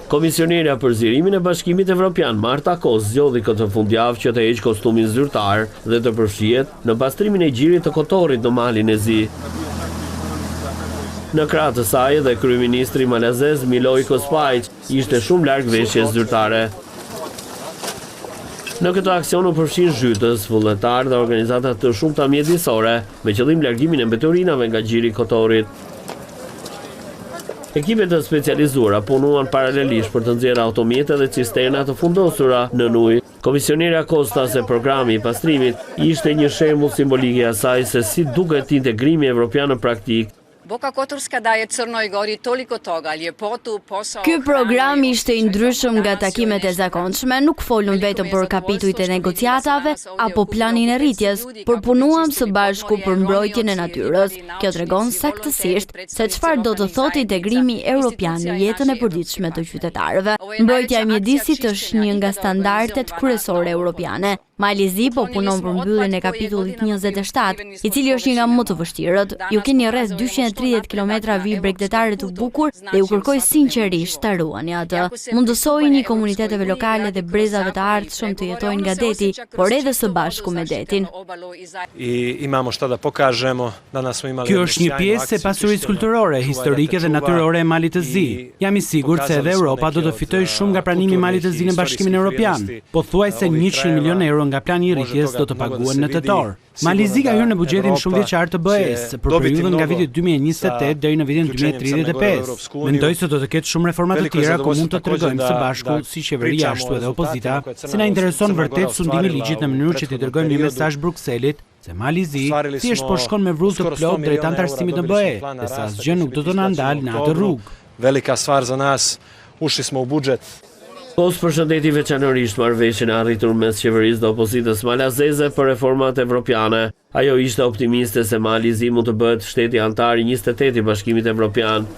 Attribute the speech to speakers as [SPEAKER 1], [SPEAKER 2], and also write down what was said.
[SPEAKER 1] Komisionera për zgjerimin e Bashkimit Evropian Marta Kos zgjodhi këtë fundjavë që të heqë kostumin zyrtar dhe të përfshihet në pastrimin e gjirit të Kotorit në Malin e Zi. Në krah të saj dhe kryeministri malazez Miloj Kospaj ishte shumë larg veshjes zyrtare. Në këtë aksion u përfshin zhytës, vullnetar dhe organizata të shumta mjedisore me qëllim largimin e mbeturinave nga gjiri i Kotorit. Ekipet të specializuara punuan paralelisht për të nxjerrë automjete dhe cisterna të fundosura në ujë. Komisionera Kosta se programi i pastrimit ishte një shembull simbolik i asaj se si duket integrimi evropian në praktikë.
[SPEAKER 2] Boka Kotorska daje Crnoj Gori toliko toga, ljepotu, posao.
[SPEAKER 3] Ky program ishte i ndryshëm nga takimet e zakonshme, nuk folun vetëm për kapitujt e negociatave apo planin e rritjes, por punuam së bashku për mbrojtjen e natyrës. Kjo tregon saktësisht se çfarë do të thotë integrimi evropian në jetën e përditshme të qytetarëve. Mbrojtja e mjedisit është një nga standardet kryesore europiane. Mali Zi po punon për mbylljen e kapitullit 27, i cili është një nga më të vështirët. Ju keni rreth 230 kilometra vijë bregdetare të bukur dhe ju kërkoj sinqerisht ta ruani atë. Mundësojini komuniteteve lokale dhe brezave të ardhshëm të jetojnë nga deti, por edhe së bashku me detin.
[SPEAKER 4] Kjo është një pjesë e pasurisë kulturore, historike dhe natyrore e Malit të Zi. Jam i sigurt se edhe Europa do të fitojë shumë nga pranimi i Malit të Zi në Bashkimin Evropian. Pothuajse 100 milion euro nga plani i rritjes do të paguhen në tetor. Mali Zi ka hyrë në buxhetin shumë vjeçar të BE-s për periudhën nga viti 2028 deri në vitin 2035. Mendoj se do të ketë shumë reforma të tjera ku mund të tregojmë së bashku si qeveria ashtu edhe opozita, se na intereson vërtet sundimi i ligjit në mënyrë që t'i dërgojmë një mesazh Brukselit se Mali Zi thjesht po shkon me vrull të plot drejt antarësimit në BE, dhe sa asgjë nuk do të na ndalë në atë rrugë.
[SPEAKER 5] Velika stvar za nas, ušli smo u budžet.
[SPEAKER 1] Kos përshëndeti veçanërisht marrëveshjen e arritur mes qeverisë dhe opozitës malazeze për reformat evropiane. Ajo ishte optimiste se Mali Zi mund të bëhet shteti antar i 28 i Bashkimit Evropian.